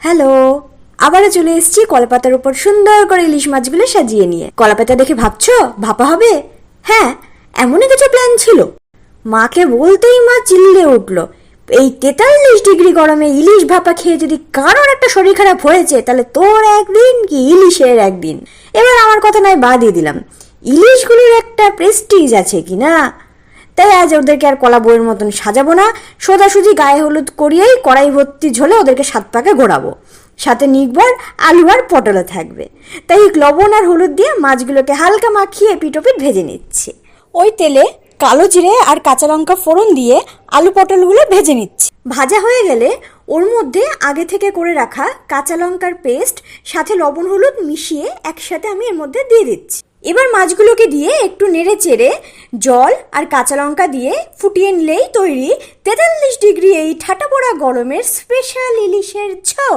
Hello, আবারও চলে এসেছি কলাপাতার উপর সুন্দর করে ইলিশ মাছগুলো সাজিয়ে নিয়ে। কলাপাতা দেখে ভাবছো ভাপা হবে? হ্যাঁ, এমনই কিছু প্ল্যান ছিল। মাকে বলতেই মা চিল্লে উঠলো, এই 43 ডিগ্রি গরমে ইলিশ ভাপা খেয়ে যদি কারোর একটা শরীর খারাপ হয়েছে তাহলে তোর একদিন কি ইলিশের একদিন। এবার আমার কথা নয় বাদই দিলাম, ইলিশগুলোর একটা প্রেস্টিজ আছে কিনা। তাই আজ ওদেরকে আর কলা বইয়ের মতন সাজাবো না, সোজাসুজি গায়ে হলুদ করিয়েই কড়াই ভর্তি ঝোলে ওদেরকে 7 পাকে ঘোরাবো। সাথে নিকবার আলু আর পটলও থাকবে। তাই লবণ আর হলুদ দিয়ে মাছগুলোকে হালকা মাখিয়ে পিটোপিট ভেজে নিচ্ছি। ওই তেলে কালো জিরে আর কাঁচা লঙ্কা ফোড়ন দিয়ে আলু পটলগুলো ভেজে নিচ্ছি। ভাজা হয়ে গেলে ওর মধ্যে আগে থেকে করে রাখা কাঁচা লঙ্কার পেস্ট সাথে লবণ হলুদ মিশিয়ে একসাথে আমি এর মধ্যে দিয়ে দিচ্ছি। এবার মাছগুলোকে দিয়ে একটু নেড়ে চেড়ে জল আর কাঁচা লঙ্কা দিয়ে ফুটিয়ে নিলেই তৈরি 43 ডিগ্রি এই ঠাটা পোড়া গরমের স্পেশাল ইলিশের ঝোল।